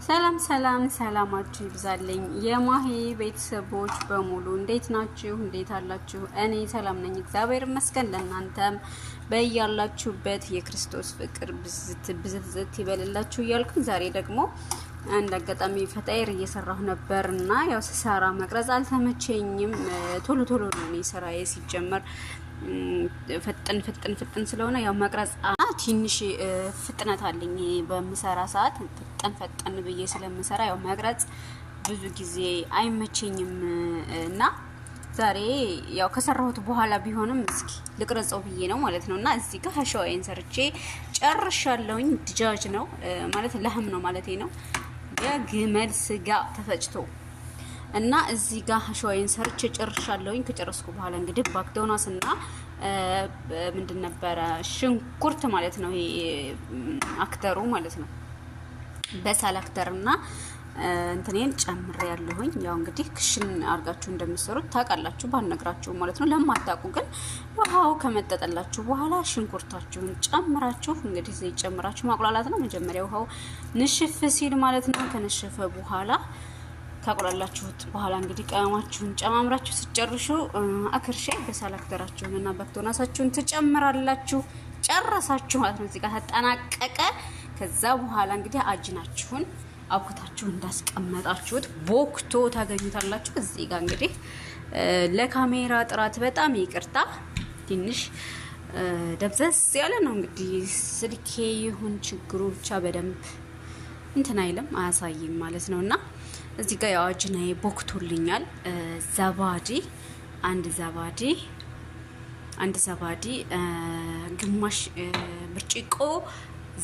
ሰላም ሰላም ሰላማችሁ ይብዛልኝ የማሂ ቤተሰቦች በሙሉ እንዴት ናችሁ? እንዴት አላችሁ? እኔ ሰላም ነኝ፣ እግዚአብሔር ይመስገን። ለእናንተም በያላችሁበት የክርስቶስ ፍቅር ብዝት ይበልላችሁ እያልኩኝ ዛሬ ደግሞ አንድ አጋጣሚ ፈጣይር እየሰራሁ ነበርና ያው ስሰራ መቅረጽ አልተመቸኝም። ቶሎ ቶሎ ነው እኔ ስራዬ ሲጀመር ፍጥን ስለሆነ ያው መቅረጽ ትንሽ ፍጥነት አለኝ በምሰራ ሰዓት ፈጠን ብዬ ስለምሰራ ያው መቅረጽ ብዙ ጊዜ አይመቸኝም እና ዛሬ ያው ከሰራሁት በኋላ ቢሆንም እስኪ ልቅረጸው ብዬ ነው ማለት ነውና እዚህ ጋር ሀሸዋዬን ሰርቼ ጨርሻለሁኝ። ድጃጅ ነው ማለት ለህም ነው ማለት ነው የግመል ስጋ ተፈጭቶ እና እዚህ ጋር ሀሸዋዬን ሰርቼ ጨርሻለሁኝ። ከጨረስኩ በኋላ እንግዲህ ባክዶናስ እና ምንድን ነበረ ሽንኩርት ማለት ነው ይሄ አክተሩ ማለት ነው በሳል አክተርና እንትኔን ጨምሬ ያለሁኝ። ያው እንግዲህ ክሽን አርጋችሁ እንደምትሰሩት ታውቃላችሁ ባልነግራችሁ ማለት ነው። ለማታውቁ ግን ውሃው ከመጠጠላችሁ በኋላ ሽንኩርታችሁን ጨምራችሁ እንግዲህ ዘይት ጨምራችሁ ማቁላላት ነው። መጀመሪያ ውሃው ንሽፍ ሲል ማለት ነው። ከነሸፈ በኋላ ታቆላላችሁት በኋላ እንግዲህ ቀማችሁን ጨማምራችሁ ሲጨርሹ አክርሼ በሳል አክተራችሁን እና ባክዶናሳችሁን ትጨምራላችሁ። ጨረሳችሁ ማለት ነው። እዚህ ጋር ተጠናቀቀ። ከዛ በኋላ እንግዲህ አጅናችሁን አብኩታችሁ እንዳስቀመጣችሁት ቦክቶ ታገኙታላችሁ። እዚህ ጋር እንግዲህ ለካሜራ ጥራት በጣም ይቅርታ ትንሽ ደብዘዝ ያለ ነው። እንግዲህ ስልኬ ይሁን ችግሩ ብቻ በደንብ እንትን አይልም አያሳይም ማለት ነውና እዚህ ጋር ያው አጅናዬ ቦክቶልኛል። አንድ ዘባዲ ግማሽ ብርጭቆ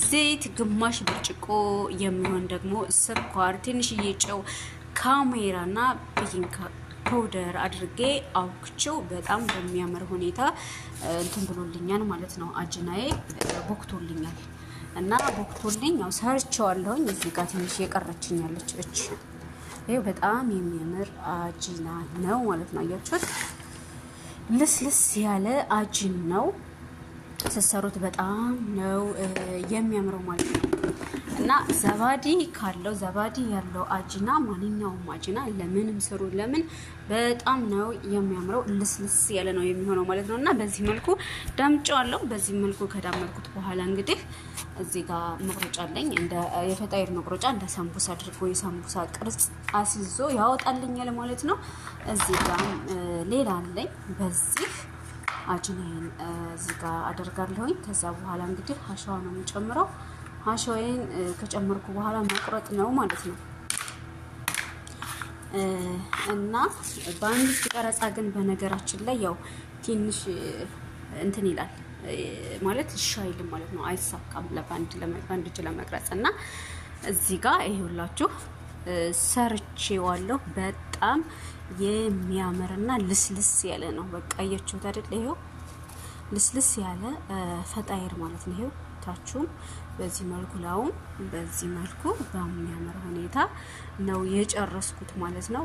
ዘይት፣ ግማሽ ብርጭቆ የሚሆን ደግሞ ስኳር፣ ትንሽዬ ጨው፣ ካሜራና ቤኪንግ ፓውደር አድርጌ አውክቼው በጣም በሚያምር ሁኔታ እንትን ብሎልኛል ማለት ነው። አጅናዬ ቦክቶልኛል እና ቦክቶልኝ ያው ሰርቼዋለሁኝ። እዚህ ጋር ትንሽ የቀረችኛለች እቺ ይሄው በጣም የሚያምር አጂና ነው ማለት ነው። አያችሁት? ልስልስ ያለ አጂን ነው። ስትሰሩት በጣም ነው የሚያምረው ማለት ነው። እና ዘባዲ ያለው አጂና ማንኛውም አጂና ለምንም ስሩ ለምን በጣም ነው የሚያምረው። ልስልስ ያለ ነው የሚሆነው ማለት ነው። እና በዚህ መልኩ ዳምጫዋለሁ። በዚህ መልኩ ከዳመርኩት በኋላ እንግዲህ እዚህ ጋር መቁረጫ አለኝ። እንደ የፈጣይር መቁረጫ እንደ ሳምቡሳ አድርጎ የሳምቡሳ ቅርጽ አስይዞ ያወጣልኛል ማለት ነው። እዚህ ጋር ሌላ አለኝ። በዚህ አጅናዬን እዚህ ጋር አደርጋለሁኝ። ከዛ በኋላ እንግዲህ ሀሸዋ ነው የምጨምረው። ሀሸዋዬን ከጨመርኩ በኋላ መቁረጥ ነው ማለት ነው። እና በአንድ ቀረጻ ግን በነገራችን ላይ ያው ትንሽ እንትን ይላል ማለት ሻይል ማለት ነው። አይሳካም ለባንድ እጅ ለመቅረጽ እና እዚህ ጋር ይኸውላችሁ ሰርቼዋለሁ። በጣም የሚያምርና ልስልስ ያለ ነው። በቃ አያችሁት አይደል? ይሄው ልስልስ ያለ ፈጣይር ማለት ነው። ይሄው ታችሁም በዚህ መልኩ ላውም በዚህ መልኩ በሚያምር ሁኔታ ነው የጨረስኩት ማለት ነው።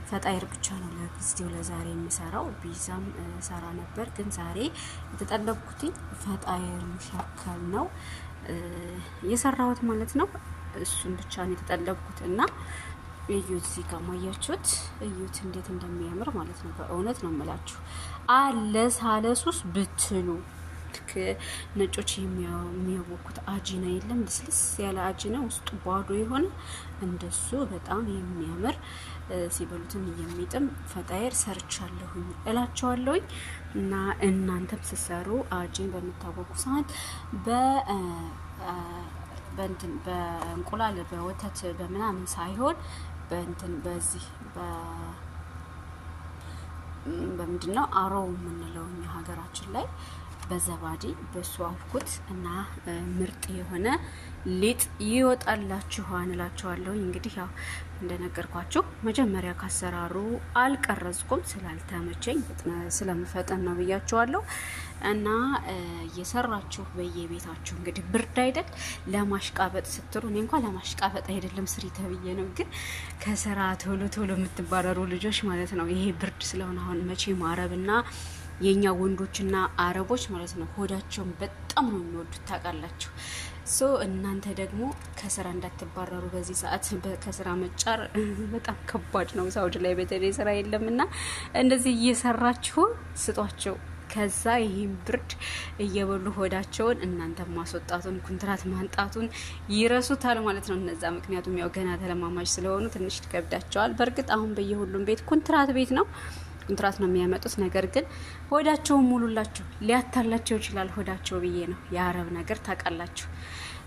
ፈጣይር ብቻ ነው ለጊዜው ለዛሬ የሚሰራው። ቢዛም ሰራ ነበር ግን ዛሬ የተጠለብኩት ፈጣይር ሙሸከል ነው የሰራሁት ማለት ነው። እሱን ብቻ ነው የተጠለብኩት እና እዩት። እዚህ ጋር ማያችሁት እዩት እንዴት እንደሚያምር ማለት ነው። በእውነት ነው የምላችሁ። አለሳለሱስ ብትሉ ነጮች የሚያወቁት አጂና የለም። ልስልስ ያለ አጂና ውስጡ ባዶ የሆነ እንደሱ በጣም የሚያምር ሲበሉትም የሚጥም ፈጣይር ሰርቻለሁኝ እላቸዋለሁኝ። እና እናንተም ስትሰሩ አጂን በምታወቁ ሰዓት በእንቁላል በወተት በምናምን ሳይሆን በዚህ በምንድነው አሮው የምንለው እኛ ሀገራችን ላይ በዘባዲ በሱ አብኩት እና ምርጥ የሆነ ሊጥ ይወጣላችኋል እላችኋለሁ። እንግዲህ ያው እንደነገርኳችሁ መጀመሪያ ካሰራሩ አልቀረጽኩም ስላልተመቸኝ ስለምፈጠን ነው ብያችኋለሁ። እና እየሰራችሁ በየቤታችሁ እንግዲህ ብርድ አይደል ለማሽቃበጥ ስትሩ፣ እኔ እንኳን ለማሽቃበጥ አይደለም ስሪ ተብዬ ነው፣ ግን ከስራ ቶሎ ቶሎ የምትባረሩ ልጆች ማለት ነው። ይሄ ብርድ ስለሆነ አሁን መቼ ማረብና የኛ ወንዶችና አረቦች ማለት ነው ሆዳቸውን በጣም ነው የሚወዱት ታውቃላችሁ። እናንተ ደግሞ ከስራ እንዳትባረሩ በዚህ ሰዓት። ከስራ መጫር በጣም ከባድ ነው። ሳውዲ ላይ በተለይ ስራ የለምና እንደዚህ እየሰራችሁ ስጧቸው። ከዛ ይሄን ብርድ እየበሉ ሆዳቸውን እናንተ ማስወጣቱን ኮንትራት ማንጣቱን ይረሱታል ማለት ነው እነዛ። ምክንያቱም ያው ገና ተለማማጅ ስለሆኑ ትንሽ ይከብዳቸዋል። በእርግጥ አሁን በየሁሉም ቤት ኮንትራት ቤት ነው፣ ኮንትራት ነው የሚያመጡት። ነገር ግን ሆዳቸውን ሙሉላቸው፣ ሊያታላቸው ይችላል ሆዳቸው ብዬ ነው። የአረብ ነገር ታውቃላችሁ።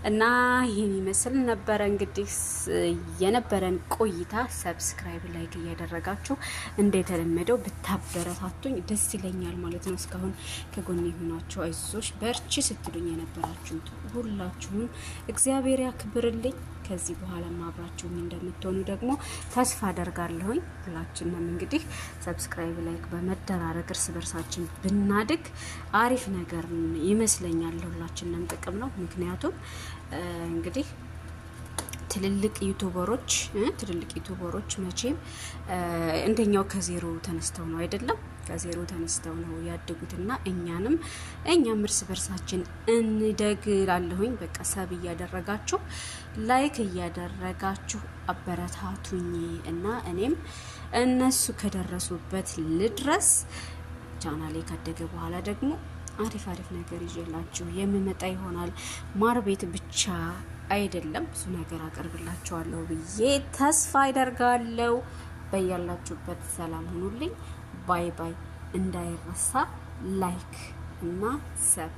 እና ይህን ይመስል ነበረ እንግዲህ የነበረን ቆይታ። ሰብስክራይብ ላይክ እያደረጋችሁ እንደተለመደው ብታበረታቱኝ ደስ ይለኛል ማለት ነው። እስካሁን ከጎኔ ሆናችሁ አይዞሽ በርቺ ስትሉኝ የነበራችሁ ሁላችሁም እግዚአብሔር ያክብርልኝ። ከዚህ በኋላ አብራችሁኝ እንደምትሆኑ ደግሞ ተስፋ አደርጋለሁኝ። ሁላችንም እንግዲህ ሰብስክራይብ ላይክ በመደራረግ እርስ በርሳችን ብናድግ አሪፍ ነገር ይመስለኛል። ሁላችንም ጥቅም ነው። ምክንያቱም እንግዲህ ትልልቅ ዩቲዩበሮች መቼም እንደኛው ከዜሮ ተነስተው ነው አይደለም፣ ከዜሮ ተነስተው ነው ያደጉትና እኛም እርስ በርሳችን እንደግላለሁኝ። በቃ ሰብ እያደረጋችሁ ላይክ እያደረጋችሁ አበረታቱኝ እና እኔም እነሱ ከደረሱበት ልድረስ። ቻናሌ ካደገ በኋላ ደግሞ አሪፍ ነገር ይዤላችሁ የምመጣ ይሆናል። ማር ቤት ብቻ አይደለም ብዙ ነገር አቀርብላችኋለሁ ብዬ ተስፋ አደርጋለሁ። በያላችሁበት ሰላም ሁኑልኝ። ባይ ባይ። እንዳይረሳ ላይክ እና ሰብ